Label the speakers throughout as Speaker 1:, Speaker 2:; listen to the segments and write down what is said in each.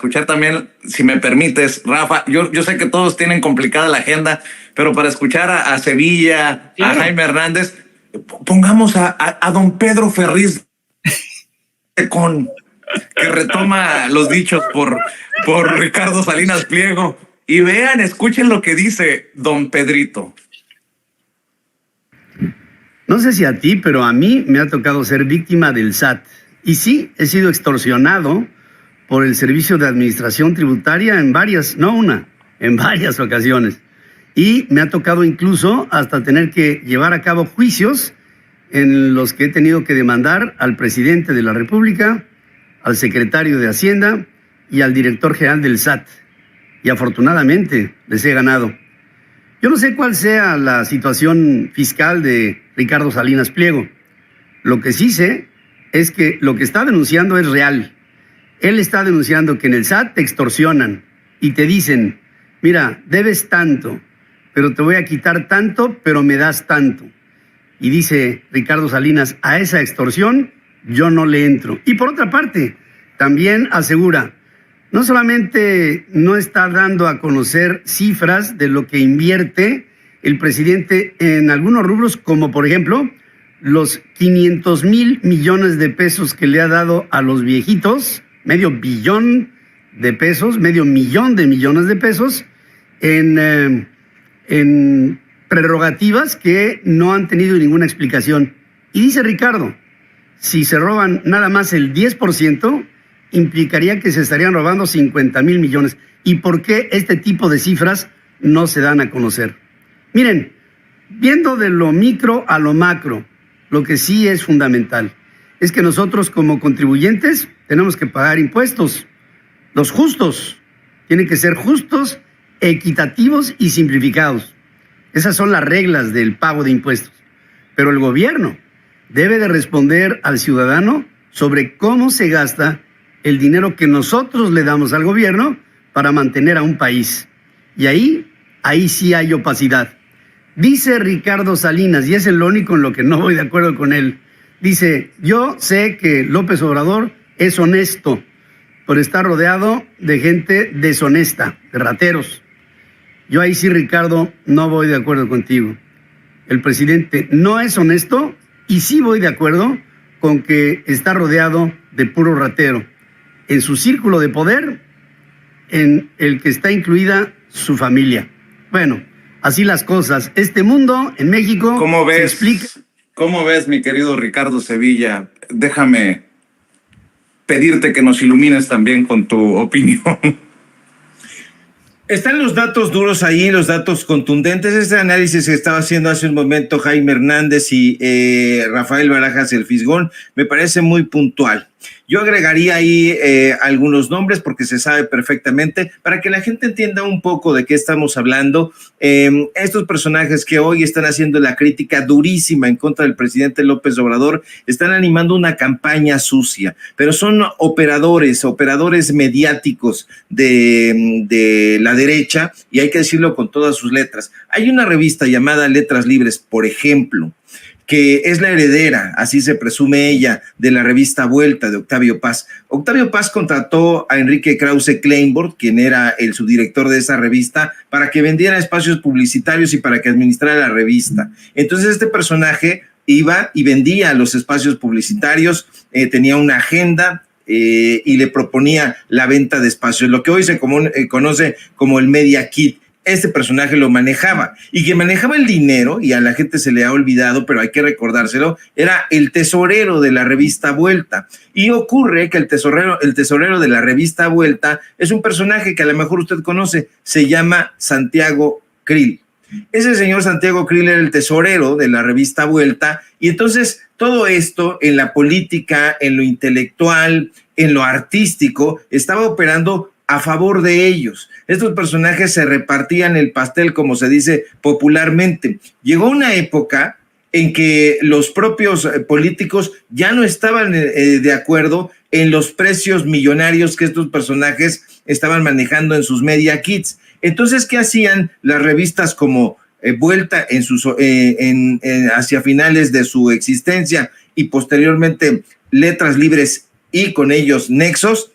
Speaker 1: escuchar también, si me permites, Rafa, yo sé que todos tienen complicada la agenda, pero para escuchar a Sevilla, claro, a Jaime Hernández, pongamos a don Pedro Ferriz que retoma los dichos por Ricardo Salinas Pliego, y vean, escuchen lo que dice don Pedrito.
Speaker 2: No sé si a ti, pero a mí me ha tocado ser víctima del SAT. Y sí, he sido extorsionado por el Servicio de Administración Tributaria en varias, no una, en varias ocasiones. Y me ha tocado incluso hasta tener que llevar a cabo juicios en los que he tenido que demandar al presidente de la República, al secretario de Hacienda y al director general del SAT. Y afortunadamente les he ganado. Yo no sé cuál sea la situación fiscal de Ricardo Salinas Pliego. Lo que sí sé es que lo que está denunciando es real. Él está denunciando que en el SAT te extorsionan y te dicen, mira, debes tanto, pero te voy a quitar tanto, pero me das tanto. Y dice Ricardo Salinas, a esa extorsión yo no le entro. Y por otra parte, también asegura, no solamente no está dando a conocer cifras de lo que invierte el presidente en algunos rubros, como por ejemplo los 500,000 millones de pesos que le ha dado a los viejitos, medio billón de pesos, medio millón de millones de pesos, en prerrogativas que no han tenido ninguna explicación. Y dice Ricardo, si se roban nada más el 10%, implicaría que se estarían robando 50,000 millones. ¿Y por qué este tipo de cifras no se dan a conocer? Miren, viendo de lo micro a lo macro, lo que sí es fundamental es que nosotros como contribuyentes tenemos que pagar impuestos. Los justos tienen que ser justos, equitativos y simplificados. Esas son las reglas del pago de impuestos. Pero el gobierno debe de responder al ciudadano sobre cómo se gasta el dinero que nosotros le damos al gobierno para mantener a un país. Y ahí sí hay opacidad. Dice Ricardo Salinas, y es el único en lo que no voy de acuerdo con él, dice, yo sé que López Obrador es honesto, por estar rodeado de gente deshonesta, de rateros. Yo ahí sí, Ricardo, no voy de acuerdo contigo. El presidente no es honesto y sí voy de acuerdo con que está rodeado de puro ratero. En su círculo de poder, en el que está incluida su familia. Bueno, así las cosas. Este mundo en México
Speaker 1: ¿Cómo ves?
Speaker 2: Se explica.
Speaker 1: ¿Cómo ves, mi querido Ricardo Sevilla? Déjame pedirte que nos ilumines también con tu opinión.
Speaker 3: Están los datos duros ahí, los datos contundentes. Este análisis que estaba haciendo hace un momento Jaime Hernández y Rafael Barajas el Fisgón me parece muy puntual. Yo agregaría ahí algunos nombres porque se sabe perfectamente, para que la gente entienda un poco de qué estamos hablando. Estos personajes que hoy están haciendo la crítica durísima en contra del presidente López Obrador, están animando una campaña sucia, pero son operadores mediáticos de la derecha, y hay que decirlo con todas sus letras. Hay una revista llamada Letras Libres, por ejemplo, que es la heredera, así se presume ella, de la revista Vuelta de Octavio Paz. Octavio Paz contrató a Enrique Krause Kleinbord, quien era el subdirector de esa revista, para que vendiera espacios publicitarios y para que administrara la revista. Entonces este personaje iba y vendía los espacios publicitarios, tenía una agenda y le proponía la venta de espacios, lo que hoy se conoce como el Media Kit. Este personaje lo manejaba, y quien manejaba el dinero, y a la gente se le ha olvidado, pero hay que recordárselo, era el tesorero de la revista Vuelta. Y ocurre que el tesorero de la revista Vuelta es un personaje que a lo mejor usted conoce, se llama Santiago Krill. Ese señor Santiago Krill era el tesorero de la revista Vuelta, y entonces todo esto en la política, en lo intelectual, en lo artístico, estaba operando a favor de ellos. Estos personajes se repartían el pastel, como se dice popularmente. Llegó una época en que los propios políticos ya no estaban de acuerdo en los precios millonarios que estos personajes estaban manejando en sus media kits. Entonces, ¿qué hacían las revistas como Vuelta hacia finales de su existencia y posteriormente Letras Libres y con ellos Nexos?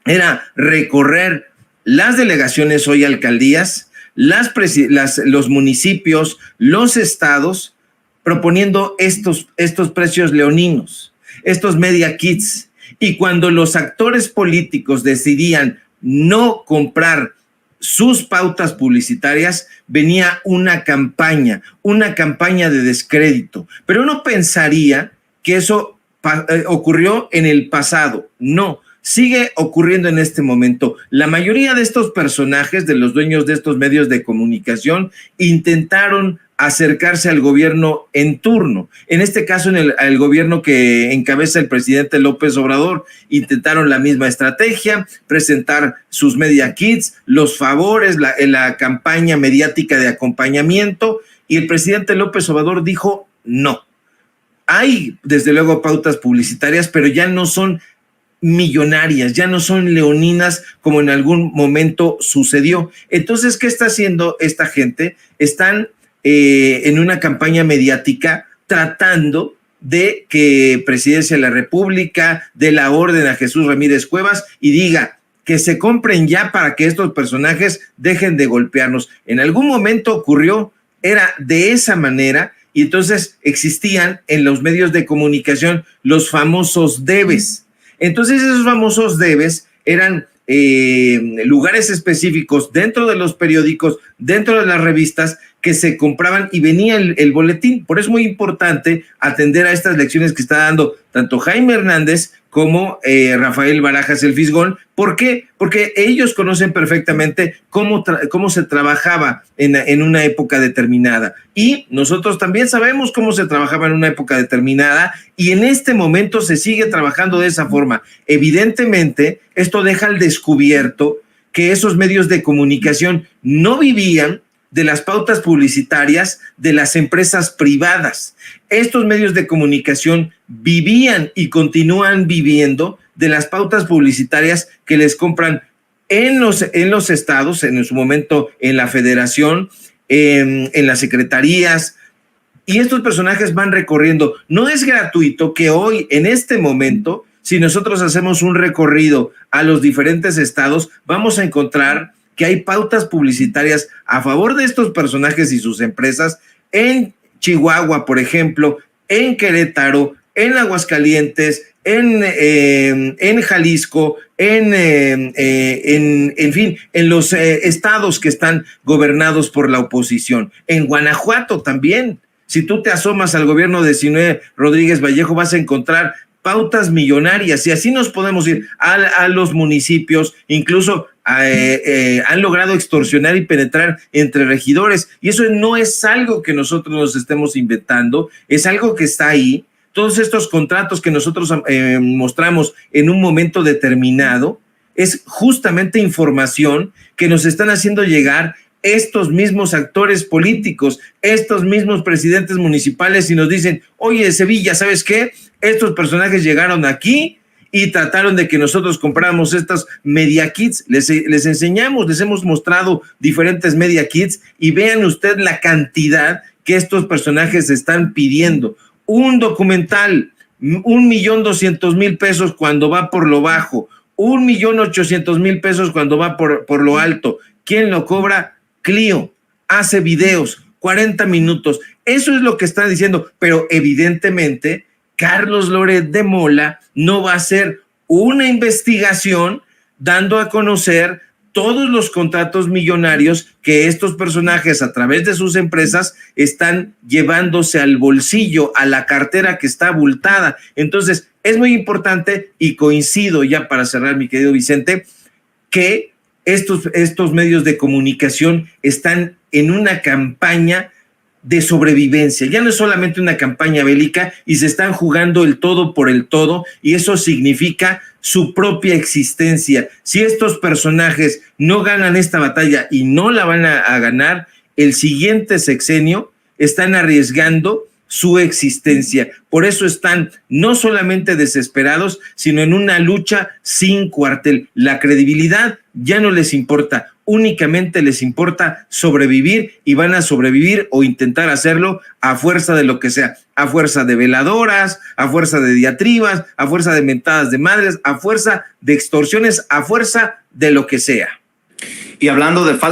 Speaker 3: era recorrer las delegaciones, hoy alcaldías, los municipios, los estados, proponiendo estos precios leoninos, estos media kits. Y cuando los actores políticos decidían no comprar sus pautas publicitarias, venía una campaña de descrédito. Pero uno pensaría que eso ocurrió en el pasado. No, sigue ocurriendo en este momento. La mayoría de estos personajes, de los dueños de estos medios de comunicación, intentaron acercarse al gobierno en turno. En este caso, el gobierno que encabeza el presidente López Obrador, intentaron la misma estrategia, presentar sus media kits, los favores, la campaña mediática de acompañamiento, y el presidente López Obrador dijo no. Hay, desde luego, pautas publicitarias, pero ya no son millonarias, ya no son leoninas como en algún momento sucedió. Entonces, ¿qué está haciendo esta gente? Están en una campaña mediática tratando de que Presidencia de la República dé la orden a Jesús Ramírez Cuevas y diga que se compren ya para que estos personajes dejen de golpearnos. En algún momento ocurrió, era de esa manera, y entonces existían en los medios de comunicación los famosos debes. Entonces esos famosos debes eran lugares específicos dentro de los periódicos, dentro de las revistas, que se compraban y venía el boletín. Por eso es muy importante atender a estas lecciones que está dando tanto Jaime Hernández como Rafael Barajas el Fisgón. ¿Por qué? Porque ellos conocen perfectamente cómo se trabajaba en una época determinada. Y nosotros también sabemos cómo se trabajaba en una época determinada, y en este momento se sigue trabajando de esa forma. Evidentemente, esto deja al descubierto que esos medios de comunicación no vivían de las pautas publicitarias de las empresas privadas. Estos medios de comunicación vivían y continúan viviendo de las pautas publicitarias que les compran en los estados, en su momento en la federación, en las secretarías, y estos personajes van recorriendo. No es gratuito que hoy, en este momento, si nosotros hacemos un recorrido a los diferentes estados, vamos a encontrar que hay pautas publicitarias a favor de estos personajes y sus empresas en Chihuahua, por ejemplo, en Querétaro, en Aguascalientes, en Jalisco, en fin, en los estados que están gobernados por la oposición. En Guanajuato también. Si tú te asomas al gobierno de Zinue Rodríguez Vallejo, vas a encontrar pautas millonarias, y así nos podemos ir a los municipios. Incluso han logrado extorsionar y penetrar entre regidores, y eso no es algo que nosotros nos estemos inventando, es algo que está ahí. Todos estos contratos que nosotros mostramos en un momento determinado es justamente información que nos están haciendo llegar estos mismos actores políticos, estos mismos presidentes municipales, y nos dicen: oye, Sevilla, ¿sabes qué? Estos personajes llegaron aquí y trataron de que nosotros compráramos estas media kits. Les enseñamos, les hemos mostrado diferentes media kits, y vean usted la cantidad que estos personajes están pidiendo. Un documental, 1,200,000 pesos cuando va por lo bajo, 1,800,000 pesos cuando va por lo alto. ¿Quién lo cobra? Clio. Hace videos, 40 minutos. Eso es lo que está diciendo, pero evidentemente Carlos Loret de Mola no va a hacer una investigación dando a conocer todos los contratos millonarios que estos personajes, a través de sus empresas, están llevándose al bolsillo, a la cartera que está abultada. Entonces, es muy importante, y coincido ya para cerrar, mi querido Vicente, que estos medios de comunicación están en una campaña de sobrevivencia. Ya no es solamente una campaña bélica, y se están jugando el todo por el todo, y eso significa su propia existencia. Si estos personajes no ganan esta batalla, y no la van a ganar, el siguiente sexenio están arriesgando su existencia. Por eso están no solamente desesperados, sino en una lucha sin cuartel. La credibilidad ya no les importa. únicamente les importa sobrevivir y van a sobrevivir o intentar hacerlo a fuerza de lo que sea, a fuerza de veladoras, a fuerza de diatribas, a fuerza de mentadas de madres, a fuerza de extorsiones, a fuerza de lo que sea.
Speaker 1: Y hablando de falta